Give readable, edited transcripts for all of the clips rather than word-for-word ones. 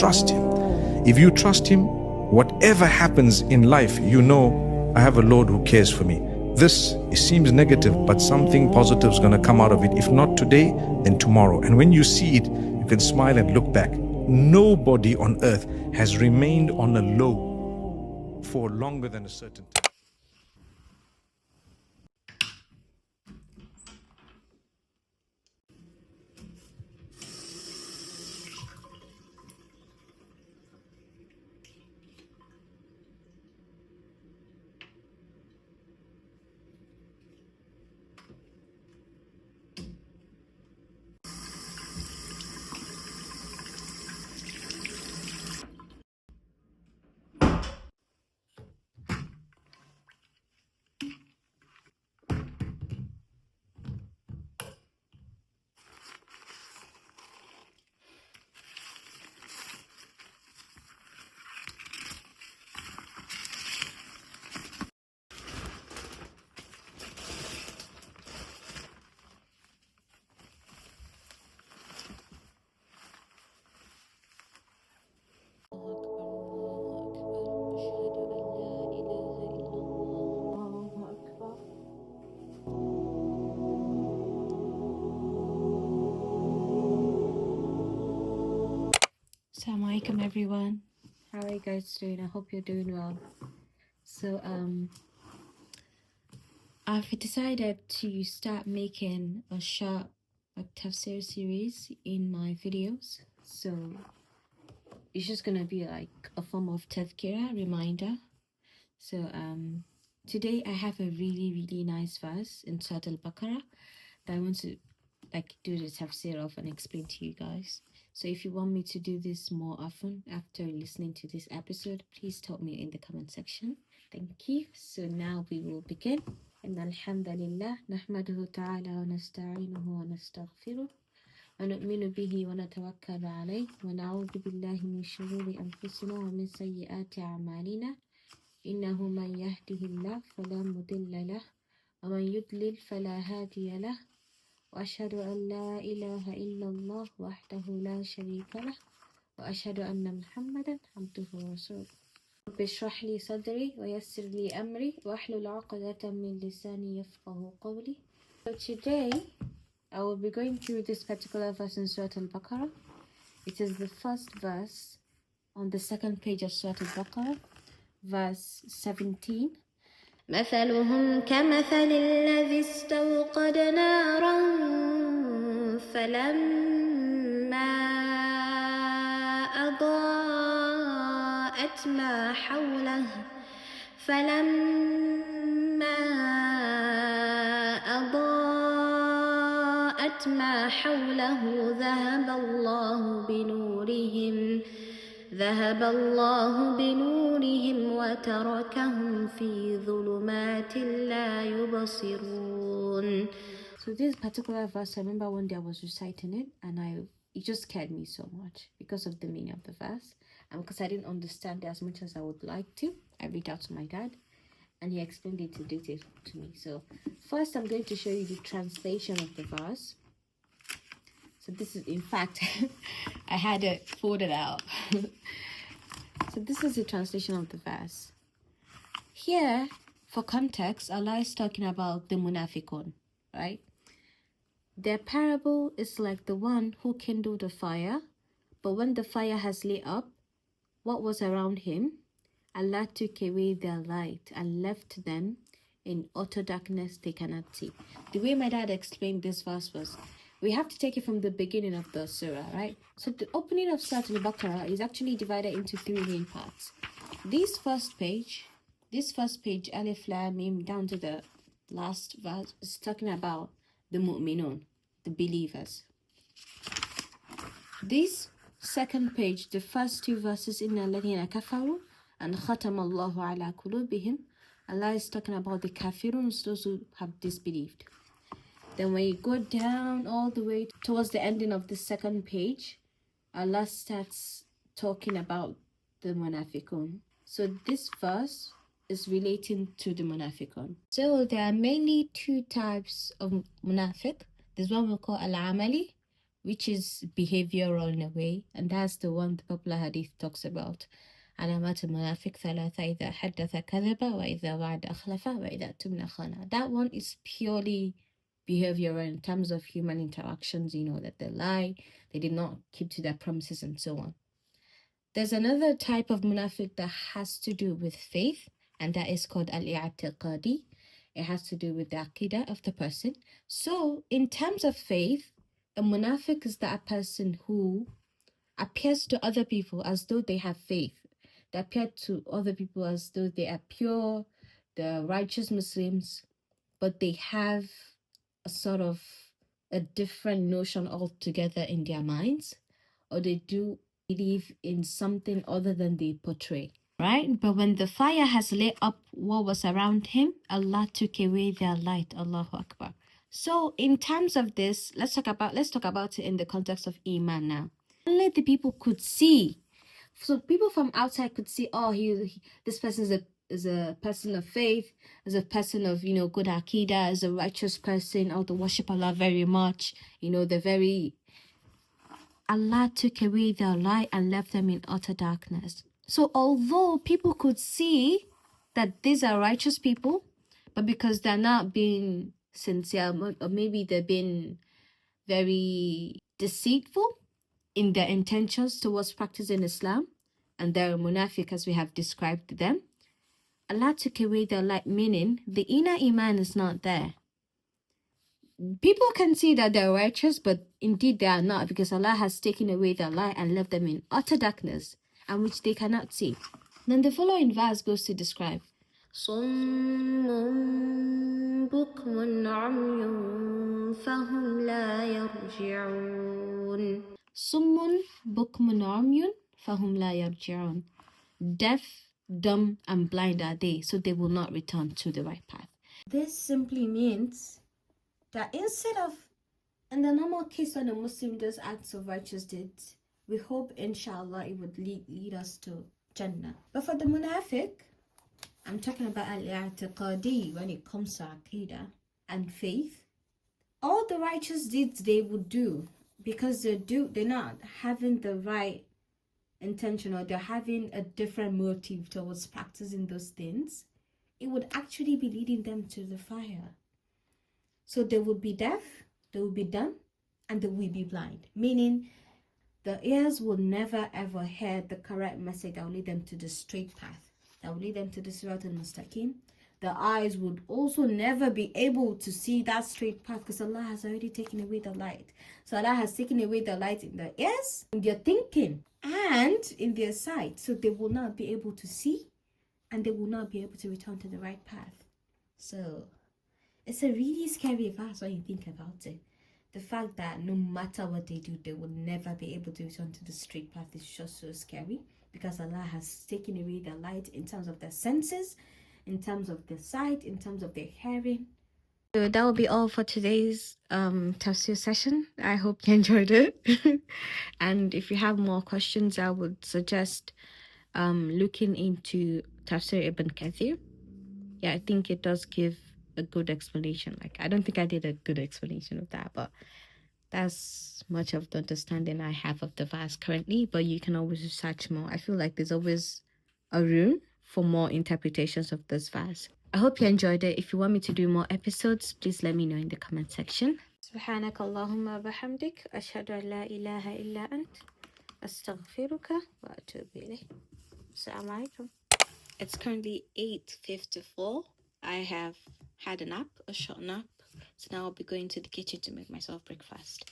trust Him. If you trust Him, whatever happens in life, you know, I have a Lord who cares for me. This, it seems negative, but something positive is going to come out of it. If not today, then tomorrow. And when you see it, you can smile and look back. Nobody on earth has remained on a low for longer than a certain time. Assalamu alaikum everyone. How are you guys doing? I hope you're doing well. So I've decided to start making a short tafsir series in my videos. So it's just gonna be like a form of Tadhkirah reminder. So today I have a really nice verse in Surah Al-Baqarah that I want to do the tafsir of and explain to you guys. So if you want me to do this more often after listening to this episode, please tell me in the comment section. Thank you. So now we will begin. إن الحمد لله نحمده تعالى ونستعينه ونستغفره ونؤمن به ونتوكل عليه ونعوذ بالله من شرور أنفسنا ومن سيئات أعمالنا إنه من يهده الله فلا مضل له ومن يضلل فلا هادي له وأشهد أن لا إله إلا الله وحده لا شريك له وأشهد أن محمدا عبده ورسوله رب اشرح لي صدري ويسر لي أمري واحلل عقدة من لساني يفقه قولي. So today I will be going through this particular verse in Surah Al-Baqarah. It is the first verse on the second page of Surah Al-Baqarah, verse 17. مثلهم كمثل الذي استوقد نارا فلما أضاءت ما حوله ذهب الله بنورهم وتركهم في ظلمات لا يبصرون. So this particular verse, I remember one day I was reciting it and it just scared me so much because of the meaning of the verse and because I didn't understand it as much as I would like to. I reached out to my dad and he explained it in detail to me. So first I'm going to show you the translation of the verse. So this is, in fact, I had it folded out. So this is the translation of the verse. Here, for context, Allah is talking about the munafiqun, right? Their parable is like the one who kindled a fire, but when the fire has lit up what was around him, Allah took away their light and left them in utter darkness they cannot see. The way my dad explained this verse was, we have to take it from the beginning of the surah, right? So the opening of Surah Al-Baqarah is actually divided into three main parts. This first page, Alif Lam Mim, down to the last verse, is talking about the mu'minun, the believers. This second page, the first two verses, Inna alladhina kafaru and Khatama Allahu ala qulubihim, Allah is talking about the kafirun, those who have disbelieved. Then when you go down all the way towards the ending of the second page, Allah starts talking about the munafiqun. So this verse is relating to the munafiqun. So there are mainly two types of munafiq. There's one we call al-amali, which is behavioral in a way, and that's the one the popular hadith talks about. علامات المنافق ثلاثة إذا حدث كذب وإذا وعد أخلف وإذا اؤتمن خان. That one is purely behavioral in terms of human interactions, you know, that they lie, they did not keep to their promises and so on. There's another type of munafiq that has to do with faith, and that is called al-i'tiqadi. It has to do with the aqidah of the person. So in terms of faith, a munafiq is that person who appears to other people as though they have faith. They appear to other people as though they are pure, the righteous Muslims, but they have a sort of a different notion altogether in their minds, or they do believe in something other than they portray, right? But when the fire has lit up what was around him, Allah took away their light. Allahu Akbar. So in terms of this, let's talk about it in the context of Iman now. Only the people could see. So people from outside could see, oh, this person is a person of faith, is a person of, you know, good aqidah, is a righteous person, or to worship Allah very much, you know, they're very... Allah took away their light and left them in utter darkness. So although people could see that these are righteous people, but because they're not being sincere, or maybe they've been very deceitful in their intentions towards practicing Islam, and they're munafiq as we have described them, Allah took away their light, meaning the inner iman is not there. People can see that they're righteous, but indeed they are not, because Allah has taken away their light and left them in utter darkness, and which they cannot see. Then the following verse goes to describe صُمٌّ بُكْمٌ عُمْيٌ فَهُمْ لَا يَرْجِعُونَ. صُمٌّ بُكْمٌ عُمْيٌ فَهُمْ لَا يَرْجِعُونَ. Deaf, dumb, and blind are they, so they will not return to the right path. This simply means that instead of, in the normal case when a Muslim does acts of righteous deeds, we hope inshallah it would lead us to Jannah. But for the munafiq, I'm talking about al-i'tiqadi when it comes to aqidah and faith, all the righteous deeds they would do, because they're not having the right intention, or they're having a different motive towards practicing those things, it would actually be leading them to the fire. So they would be deaf, they would be dumb, and they will be blind. Meaning, the ears will never ever hear the correct message that will lead them to the straight path, that will lead them to the Sirat al-Mustaqim. The eyes would also never be able to see that straight path, because Allah has already taken away the light. So Allah has taken away the light in their ears, in their thinking, and in their sight. So they will not be able to see, and they will not be able to return to the right path. So it's a really scary verse when you think about it. The fact that no matter what they do, they will never be able to return to the straight path is just so scary, because Allah has taken away their light in terms of their senses, in terms of their sight, in terms of their hearing. So that will be all for today's tafsir session. I hope you enjoyed it. And if you have more questions, I would suggest looking into Tafsir Ibn Kathir. Yeah, I think it does give a good explanation. Like, I don't think I did a good explanation of that, but that's much of the understanding I have of the verse currently. But you can always research more. I feel like there's always a room for more interpretations of this verse. I hope you enjoyed it. If you want me to do more episodes, please let me know in the comment section. سبحانك اللهم وبحمدك أشهد أن لا إله إلا أنت أستغفرك وأتوب إليك. السلام عليكم. It's currently 8:54. I have had a nap, a short nap. So now I'll be going to the kitchen to make myself breakfast.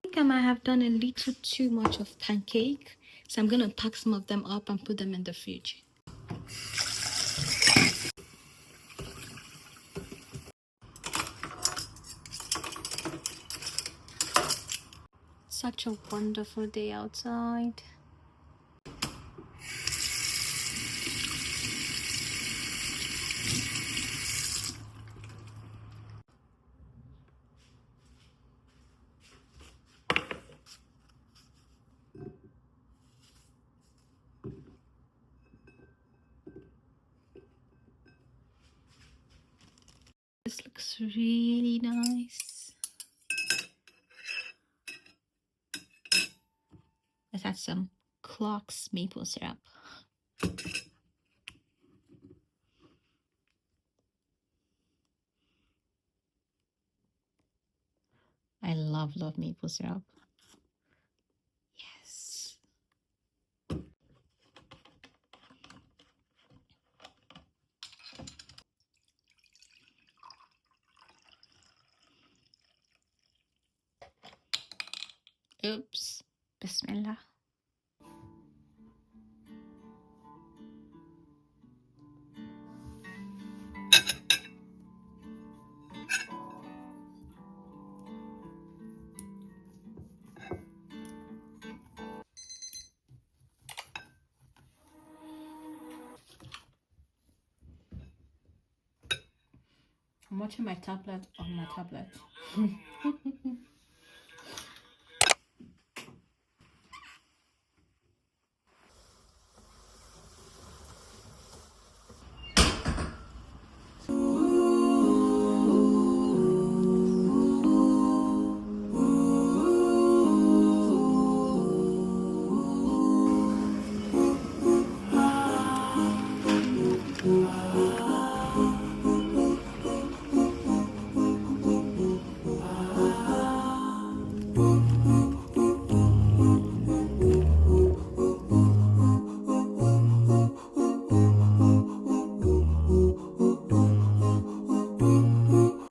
think I might have done a little too much of pancake, so I'm gonna pack some of them up and put them in the fridge. Such a wonderful day outside. This looks really nice. Let's add some Clock's maple syrup. I love maple syrup. Yes. Oops. Bismillah. I'm watching my tablet on my tablet.